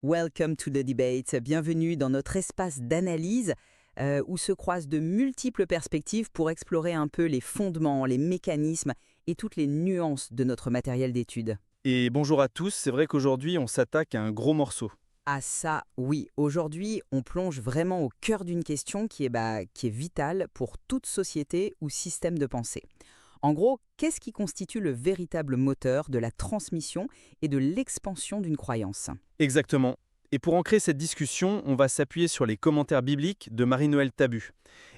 Welcome to the debate. Bienvenue dans notre espace d'analyse où se croisent de multiples perspectives pour explorer un peu les fondements, les mécanismes et toutes les nuances de notre matériel d'étude. Et bonjour à tous, c'est vrai qu'aujourd'hui on s'attaque à un gros morceau. Ah ça, oui. Aujourd'hui, on plonge vraiment au cœur d'une question qui est vitale pour toute société ou système de pensée. En gros, qu'est-ce qui constitue le véritable moteur de la transmission et de l'expansion d'une croyance? Exactement. Et pour ancrer cette discussion, on va s'appuyer sur les commentaires bibliques de Marie-Noël Tabu.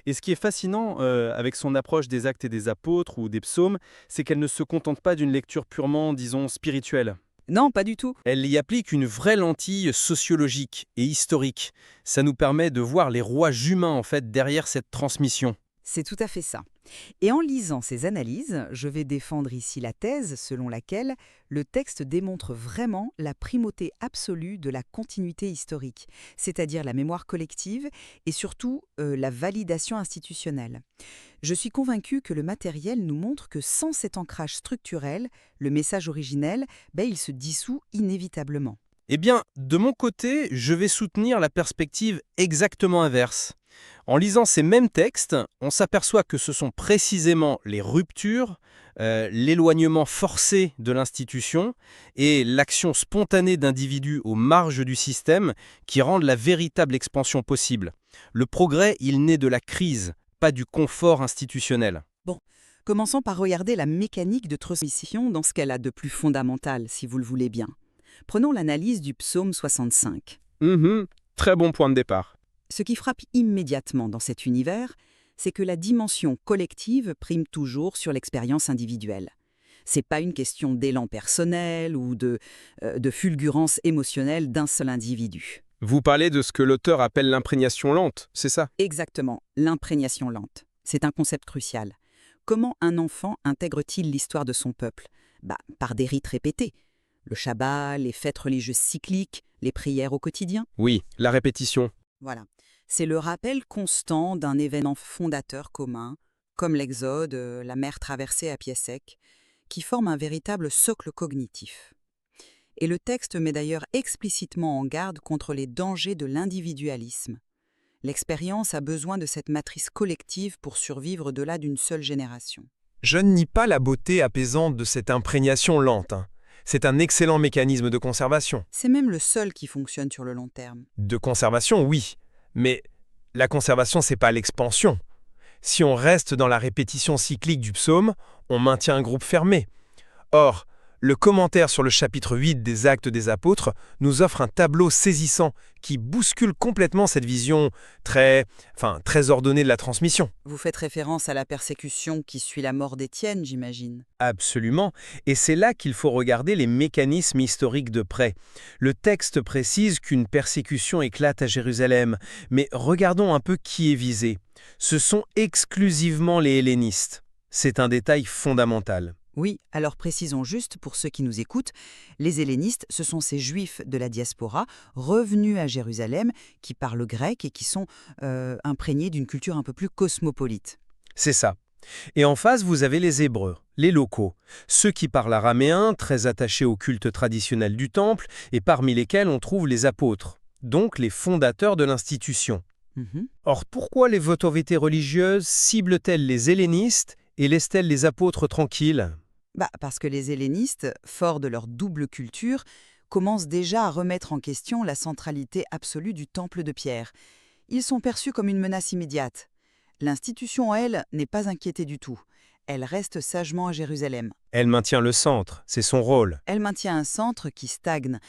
Et ce qui est fascinant avec son approche des actes et des apôtres ou des psaumes, c'est qu'elle ne se contente pas d'une lecture purement, disons, spirituelle. Non, pas du tout. Elle y applique une vraie lentille sociologique et historique. Ça nous permet de voir les rouages humains en fait derrière cette transmission. C'est tout à fait ça. Et en lisant ces analyses, je vais défendre ici la thèse selon laquelle le texte démontre vraiment la primauté absolue de la continuité historique, c'est-à-dire la mémoire collective et surtout la validation institutionnelle. Je suis convaincue que le matériel nous montre que sans cet ancrage structurel, le message originel, il se dissout inévitablement. Eh bien, de mon côté, je vais soutenir la perspective exactement inverse. En lisant ces mêmes textes, on s'aperçoit que ce sont précisément les ruptures, l'éloignement forcé de l'institution et l'action spontanée d'individus aux marges du système qui rendent la véritable expansion possible. Le progrès, il naît de la crise, pas du confort institutionnel. Bon, commençons par regarder la mécanique de transmission dans ce qu'elle a de plus fondamental, si vous le voulez bien. Prenons l'analyse du psaume 65. Très bon point de départ. Ce qui frappe immédiatement dans cet univers, c'est que la dimension collective prime toujours sur l'expérience individuelle. C'est pas une question d'élan personnel ou de fulgurance émotionnelle d'un seul individu. Vous parlez de ce que l'auteur appelle l'imprégnation lente, c'est ça? Exactement, l'imprégnation lente. C'est un concept crucial. Comment un enfant intègre-t-il l'histoire de son peuple? Par des rites répétés. Le Shabbat, les fêtes religieuses cycliques, les prières au quotidien. Oui, la répétition. Voilà. C'est le rappel constant d'un événement fondateur commun, comme l'Exode, la mer traversée à pied sec, qui forme un véritable socle cognitif. Et le texte met d'ailleurs explicitement en garde contre les dangers de l'individualisme. L'expérience a besoin de cette matrice collective pour survivre au-delà d'une seule génération. Je ne nie pas la beauté apaisante de cette imprégnation lente. C'est un excellent mécanisme de conservation. C'est même le seul qui fonctionne sur le long terme. De conservation, oui. Mais la conservation, c'est pas l'expansion. Si on reste dans la répétition cyclique du psaume, on maintient un groupe fermé. Or, le commentaire sur le chapitre 8 des Actes des Apôtres nous offre un tableau saisissant qui bouscule complètement cette vision très ordonnée de la transmission. Vous faites référence à la persécution qui suit la mort d'Étienne, j'imagine. Absolument, et c'est là qu'il faut regarder les mécanismes historiques de près. Le texte précise qu'une persécution éclate à Jérusalem, mais regardons un peu qui est visé. Ce sont exclusivement les hellénistes. C'est un détail fondamental. Oui, alors précisons juste pour ceux qui nous écoutent, les hellénistes, ce sont ces juifs de la diaspora revenus à Jérusalem qui parlent grec et qui sont imprégnés d'une culture un peu plus cosmopolite. C'est ça. Et en face, vous avez les Hébreux, les locaux, ceux qui parlent araméen, très attachés au culte traditionnel du temple, et parmi lesquels on trouve les apôtres, donc les fondateurs de l'institution. Mhm. Or, pourquoi les autorités religieuses ciblent-elles les hellénistes et laissent-elles les apôtres tranquilles ? Parce que les hellénistes, forts de leur double culture, commencent déjà à remettre en question la centralité absolue du temple de Pierre. Ils sont perçus comme une menace immédiate. L'institution, elle, n'est pas inquiétée du tout. Elle reste sagement à Jérusalem. Elle maintient le centre, c'est son rôle. Elle maintient un centre qui stagne.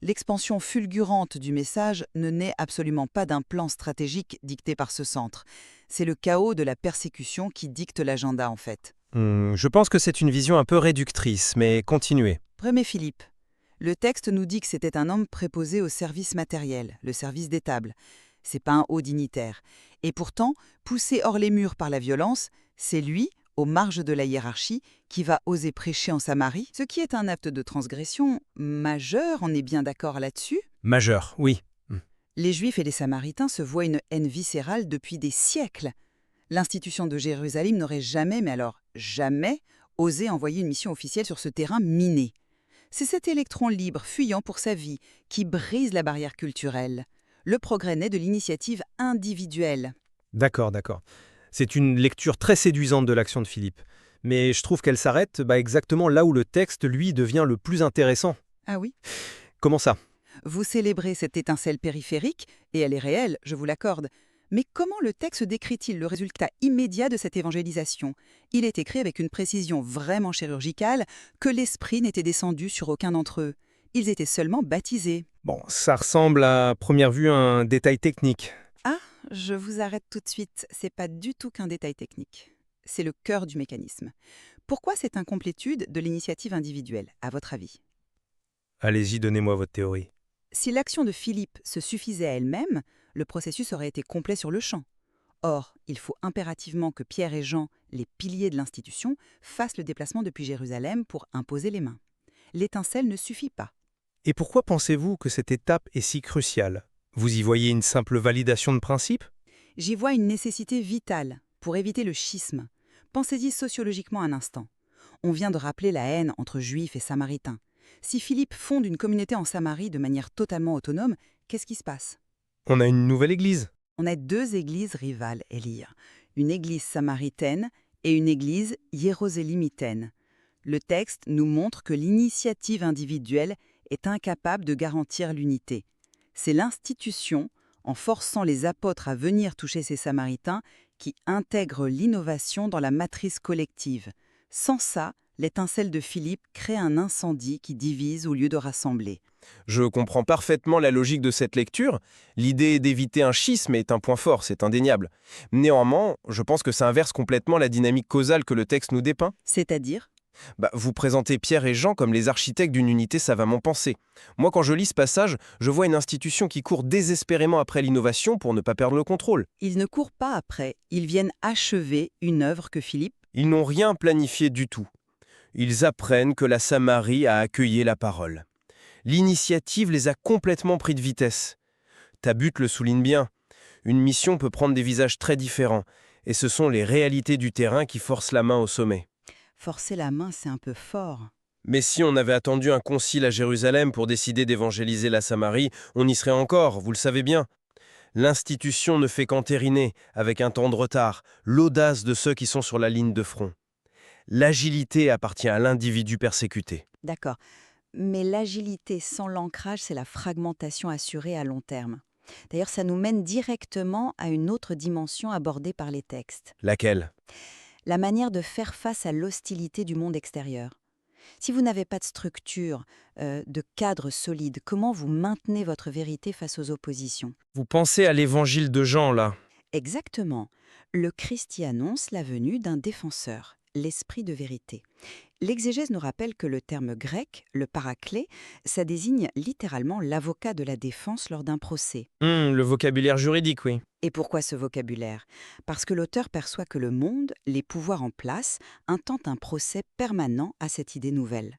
L'expansion fulgurante du message ne naît absolument pas d'un plan stratégique dicté par ce centre. C'est le chaos de la persécution qui dicte l'agenda, en fait. Je pense que c'est une vision un peu réductrice, mais continuez. Premier Philippe. Le texte nous dit que c'était un homme préposé au service matériel, le service des tables. C'est pas un haut dignitaire. Et pourtant, poussé hors les murs par la violence, c'est lui, aux marges de la hiérarchie, qui va oser prêcher en Samarie, ce qui est un acte de transgression majeur, on est bien d'accord là-dessus. Majeur, oui. Les Juifs et les Samaritains se voient une haine viscérale depuis des siècles. L'institution de Jérusalem n'aurait jamais, mais alors jamais, osé envoyer une mission officielle sur ce terrain miné. C'est cet électron libre fuyant pour sa vie qui brise la barrière culturelle. Le progrès naît de l'initiative individuelle. D'accord, d'accord. C'est une lecture très séduisante de l'action de Philippe. Mais je trouve qu'elle s'arrête exactement là où le texte, lui, devient le plus intéressant. Ah oui? Comment ça? Vous célébrez cette étincelle périphérique, et elle est réelle, je vous l'accorde. Mais comment le texte décrit-il le résultat immédiat de cette évangélisation? Il est écrit avec une précision vraiment chirurgicale que l'esprit n'était descendu sur aucun d'entre eux. Ils étaient seulement baptisés. Bon, ça ressemble à première vue à un détail technique. Ah, je vous arrête tout de suite, c'est pas du tout qu'un détail technique. C'est le cœur du mécanisme. Pourquoi cette incomplétude de l'initiative individuelle, à votre avis? Allez-y, donnez-moi votre théorie. Si l'action de Philippe se suffisait à elle-même, le processus aurait été complet sur le champ. Or, il faut impérativement que Pierre et Jean, les piliers de l'institution, fassent le déplacement depuis Jérusalem pour imposer les mains. L'étincelle ne suffit pas. Et pourquoi pensez-vous que cette étape est si cruciale? Vous y voyez une simple validation de principe? J'y vois une nécessité vitale pour éviter le schisme. Pensez-y sociologiquement un instant. On vient de rappeler la haine entre Juifs et Samaritains. Si Philippe fonde une communauté en Samarie de manière totalement autonome, qu'est-ce qui se passe? On a une nouvelle église. On a deux églises rivales, Élie. Une église samaritaine et une église hiérosélimitaine. Le texte nous montre que l'initiative individuelle est incapable de garantir l'unité. C'est l'institution, en forçant les apôtres à venir toucher ces Samaritains, qui intègre l'innovation dans la matrice collective. Sans ça, l'étincelle de Philippe crée un incendie qui divise au lieu de rassembler. Je comprends parfaitement la logique de cette lecture. L'idée d'éviter un schisme est un point fort, c'est indéniable. Néanmoins, je pense que ça inverse complètement la dynamique causale que le texte nous dépeint. C'est-à-dire? Vous présentez Pierre et Jean comme les architectes d'une unité savamment pensée. Moi, quand je lis ce passage, je vois une institution qui court désespérément après l'innovation pour ne pas perdre le contrôle. Ils ne courent pas après, ils viennent achever une œuvre que Philippe... Ils n'ont rien planifié du tout. Ils apprennent que la Samarie a accueilli la parole. L'initiative les a complètement pris de vitesse. Tabut le souligne bien. Une mission peut prendre des visages très différents, et ce sont les réalités du terrain qui forcent la main au sommet. Forcer la main, c'est un peu fort. Mais si on avait attendu un concile à Jérusalem pour décider d'évangéliser la Samarie, on y serait encore, vous le savez bien. L'institution ne fait qu'entériner, avec un temps de retard, l'audace de ceux qui sont sur la ligne de front. L'agilité appartient à l'individu persécuté. D'accord. Mais l'agilité sans l'ancrage, c'est la fragmentation assurée à long terme. D'ailleurs, ça nous mène directement à une autre dimension abordée par les textes. Laquelle? La manière de faire face à l'hostilité du monde extérieur. Si vous n'avez pas de structure, de cadre solide, comment vous maintenez votre vérité face aux oppositions? Vous pensez à l'évangile de Jean, là? Exactement. Le Christ y annonce la venue d'un défenseur, l'esprit de vérité. L'exégèse nous rappelle que le terme grec, le paraclet, ça désigne littéralement l'avocat de la défense lors d'un procès. Le vocabulaire juridique, oui. Et pourquoi ce vocabulaire? Parce que l'auteur perçoit que le monde, les pouvoirs en place, intentent un procès permanent à cette idée nouvelle.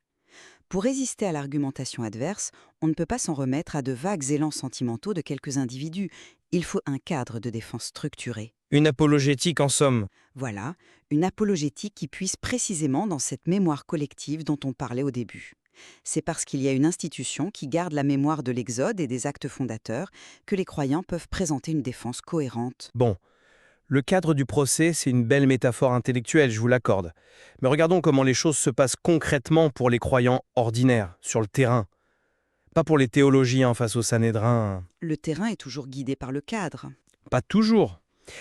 Pour résister à l'argumentation adverse, on ne peut pas s'en remettre à de vagues élans sentimentaux de quelques individus. Il faut un cadre de défense structuré. Une apologétique en somme. Voilà, une apologétique qui puise précisément dans cette mémoire collective dont on parlait au début. C'est parce qu'il y a une institution qui garde la mémoire de l'Exode et des actes fondateurs que les croyants peuvent présenter une défense cohérente. Bon, le cadre du procès, c'est une belle métaphore intellectuelle, je vous l'accorde. Mais regardons comment les choses se passent concrètement pour les croyants ordinaires, sur le terrain. Pas pour les théologiens face au Sanhédrin. Le terrain est toujours guidé par le cadre. Pas toujours.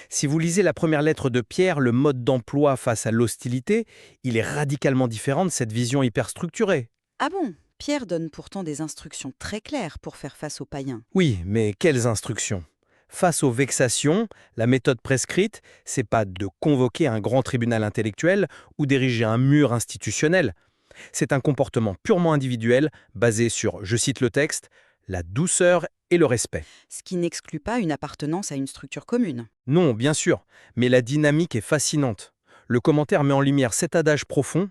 Si vous lisez la première lettre de Pierre, le mode d'emploi face à l'hostilité, il est radicalement différent de cette vision hyperstructurée. Ah bon? Pierre donne pourtant des instructions très claires pour faire face aux païens. Oui, mais quelles instructions? Face aux vexations, la méthode prescrite, c'est pas de convoquer un grand tribunal intellectuel ou d'ériger un mur institutionnel. C'est un comportement purement individuel, basé sur, je cite le texte, la douceur et le respect. Ce qui n'exclut pas une appartenance à une structure commune. Non, bien sûr, mais la dynamique est fascinante. Le commentaire met en lumière cet adage profond,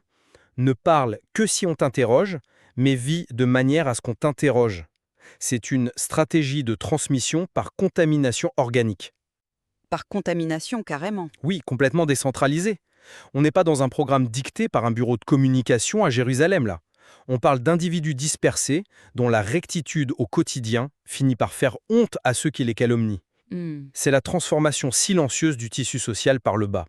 ne parle que si on t'interroge, mais vit de manière à ce qu'on t'interroge. C'est une stratégie de transmission par contamination organique. Par contamination, carrément. Oui, complètement décentralisée. On n'est pas dans un programme dicté par un bureau de communication à Jérusalem, là. On parle d'individus dispersés dont la rectitude au quotidien finit par faire honte à ceux qui les calomnient. Hmm. C'est la transformation silencieuse du tissu social par le bas.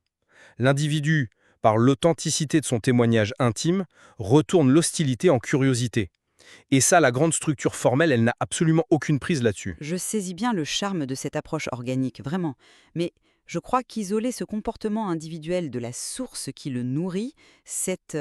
L'individu, par l'authenticité de son témoignage intime, retourne l'hostilité en curiosité. Et ça, la grande structure formelle, elle n'a absolument aucune prise là-dessus. Je saisis bien le charme de cette approche organique, vraiment. Mais je crois qu'isoler ce comportement individuel de la source qui le nourrit, c'est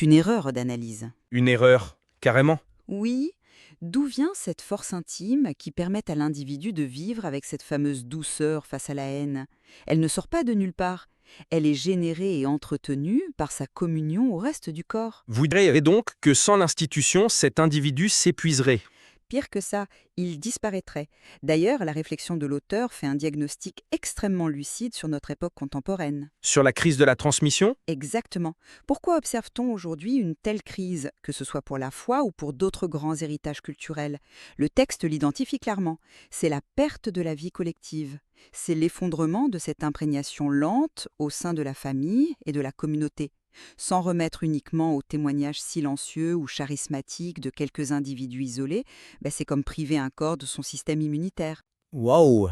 une erreur d'analyse. Une erreur, carrément. Oui, d'où vient cette force intime qui permet à l'individu de vivre avec cette fameuse douceur face à la haine? Elle ne sort pas de nulle part. Elle est générée et entretenue par sa communion au reste du corps. Vous direz donc que sans l'institution, cet individu s'épuiserait. Pire que ça, il disparaîtrait. D'ailleurs, la réflexion de l'auteur fait un diagnostic extrêmement lucide sur notre époque contemporaine. Sur la crise de la transmission, Exactement. Pourquoi observe-t-on aujourd'hui une telle crise, que ce soit pour la foi ou pour d'autres grands héritages culturels? Le texte l'identifie clairement. C'est la perte de la vie collective. C'est l'effondrement de cette imprégnation lente au sein de la famille et de la communauté, sans remettre uniquement au témoignage silencieux ou charismatique de quelques individus isolés. C'est comme priver un corps de son système immunitaire. waouh,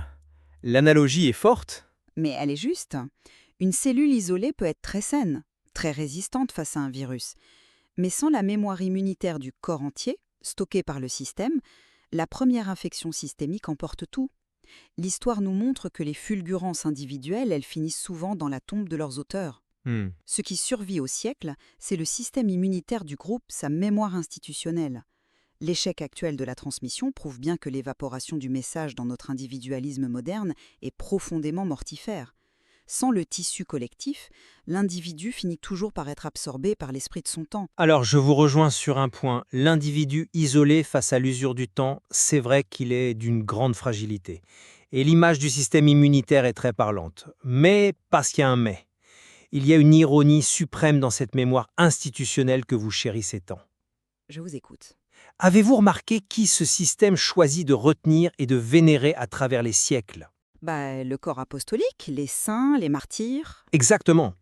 l'analogie est forte. Mais elle est juste. Une cellule isolée peut être très saine, très résistante face à un virus. Mais sans la mémoire immunitaire du corps entier, stockée par le système, la première infection systémique emporte tout. L'histoire nous montre que les fulgurances individuelles, elles finissent souvent dans la tombe de leurs auteurs. Ce qui survit au siècle, c'est le système immunitaire du groupe, sa mémoire institutionnelle. L'échec actuel de la transmission prouve bien que l'évaporation du message dans notre individualisme moderne est profondément mortifère. Sans le tissu collectif, l'individu finit toujours par être absorbé par l'esprit de son temps. Alors, je vous rejoins sur un point. L'individu isolé face à l'usure du temps, c'est vrai qu'il est d'une grande fragilité. Et l'image du système immunitaire est très parlante. Mais, parce qu'il y a un mais, il y a une ironie suprême dans cette mémoire institutionnelle que vous chérissez tant. Je vous écoute. Avez-vous remarqué qui ce système choisit de retenir et de vénérer à travers les siècles ? Le corps apostolique, les saints, les martyrs. Exactement.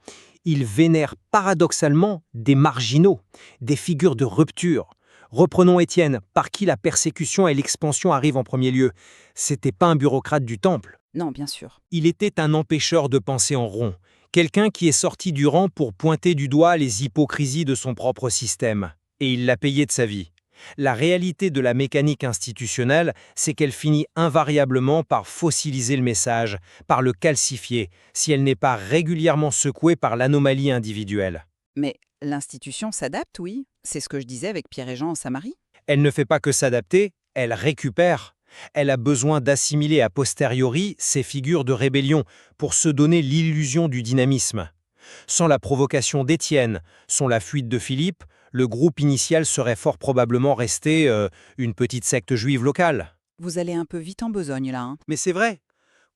Il vénère paradoxalement des marginaux, des figures de rupture. Reprenons Étienne, par qui la persécution et l'expansion arrivent en premier lieu. C'était pas un bureaucrate du temple. Non, bien sûr. Il était un empêcheur de penser en rond. Quelqu'un qui est sorti du rang pour pointer du doigt les hypocrisies de son propre système. Et il l'a payé de sa vie. La réalité de la mécanique institutionnelle, c'est qu'elle finit invariablement par fossiliser le message, par le calcifier, si elle n'est pas régulièrement secouée par l'anomalie individuelle. Mais l'institution s'adapte, oui. C'est ce que je disais avec Pierre et Jean en Samarie. Elle ne fait pas que s'adapter, elle récupère. Elle a besoin d'assimiler a posteriori ces figures de rébellion pour se donner l'illusion du dynamisme. Sans la provocation d'Étienne, sans la fuite de Philippe, le groupe initial serait fort probablement resté une petite secte juive locale. Vous allez un peu vite en besogne, là. Mais c'est vrai,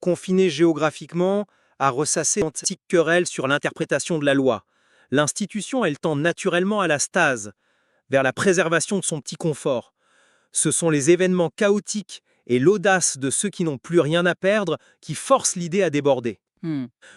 confiné géographiquement, à ressasser une antique querelle sur l'interprétation de la loi. L'institution, elle tend naturellement à la stase, vers la préservation de son petit confort. Ce sont les événements chaotiques et l'audace de ceux qui n'ont plus rien à perdre qui forcent l'idée à déborder.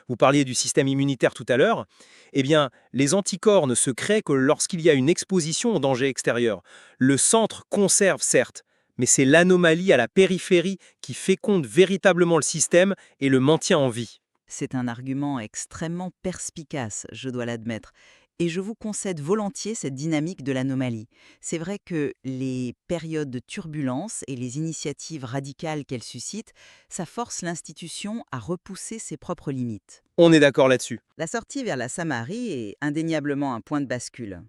Vous parliez du système immunitaire tout à l'heure. Eh bien, les anticorps ne se créent que lorsqu'il y a une exposition au danger extérieur. Le centre conserve, certes, mais c'est l'anomalie à la périphérie qui féconde véritablement le système et le maintient en vie. C'est un argument extrêmement perspicace, je dois l'admettre. Et je vous concède volontiers cette dynamique de l'anomalie. C'est vrai que les périodes de turbulence et les initiatives radicales qu'elles suscitent, ça force l'institution à repousser ses propres limites. On est d'accord là-dessus. La sortie vers la Samarie est indéniablement un point de bascule.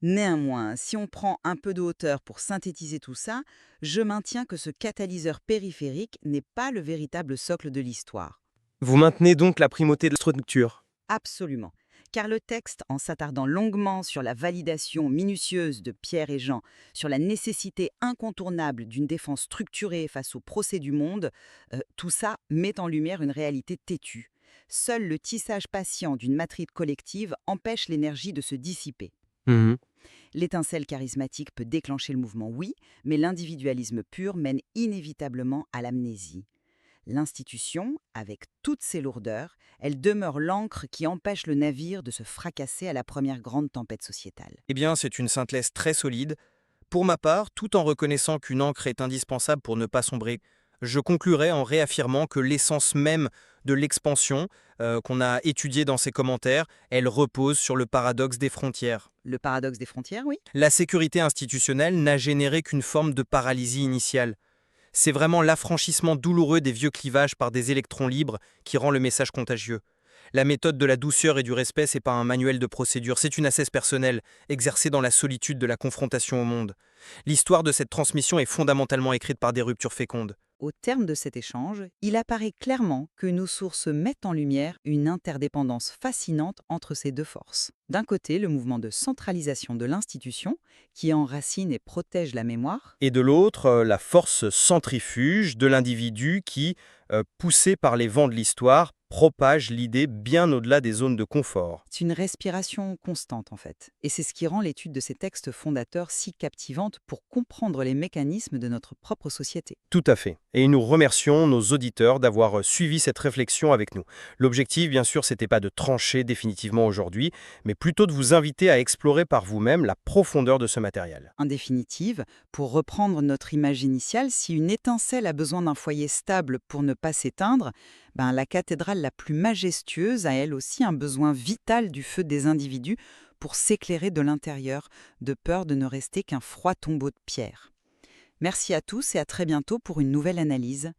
Néanmoins, si on prend un peu de hauteur pour synthétiser tout ça, je maintiens que ce catalyseur périphérique n'est pas le véritable socle de l'histoire. Vous maintenez donc la primauté de la structure. Absolument. Car le texte, en s'attardant longuement sur la validation minutieuse de Pierre et Jean, sur la nécessité incontournable d'une défense structurée face au procès du monde, tout ça met en lumière une réalité têtue. Seul le tissage patient d'une matrice collective empêche l'énergie de se dissiper. L'étincelle charismatique peut déclencher le mouvement, oui, mais l'individualisme pur mène inévitablement à l'amnésie. L'institution, avec toutes ses lourdeurs, elle demeure l'ancre qui empêche le navire de se fracasser à la première grande tempête sociétale. Eh bien, c'est une synthèse très solide. Pour ma part, tout en reconnaissant qu'une encre est indispensable pour ne pas sombrer, je conclurai en réaffirmant que l'essence même de l'expansion qu'on a étudiée dans ces commentaires, elle repose sur le paradoxe des frontières. Le paradoxe des frontières, oui. La sécurité institutionnelle n'a généré qu'une forme de paralysie initiale. C'est vraiment l'affranchissement douloureux des vieux clivages par des électrons libres qui rend le message contagieux. La méthode de la douceur et du respect, c'est pas un manuel de procédure, c'est une assesse personnelle, exercée dans la solitude de la confrontation au monde. L'histoire de cette transmission est fondamentalement écrite par des ruptures fécondes. Au terme de cet échange, il apparaît clairement que nos sources mettent en lumière une interdépendance fascinante entre ces deux forces. D'un côté, le mouvement de centralisation de l'institution, qui enracine et protège la mémoire, Et de l'autre, la force centrifuge de l'individu qui, poussé par les vents de l'histoire, propage l'idée bien au-delà des zones de confort. c'est une respiration constante en fait. Et c'est ce qui rend l'étude de ces textes fondateurs si captivante pour comprendre les mécanismes de notre propre société. Tout à fait. Et nous remercions nos auditeurs d'avoir suivi cette réflexion avec nous. L'objectif, bien sûr, c'était pas de trancher définitivement aujourd'hui, mais plutôt de vous inviter à explorer par vous-même la profondeur de ce matériel. En définitive, pour reprendre notre image initiale, si une étincelle a besoin d'un foyer stable pour ne pas s'éteindre, la cathédrale la plus majestueuse a elle aussi un besoin vital du feu des individus pour s'éclairer de l'intérieur, de peur de ne rester qu'un froid tombeau de pierre. Merci à tous et à très bientôt pour une nouvelle analyse.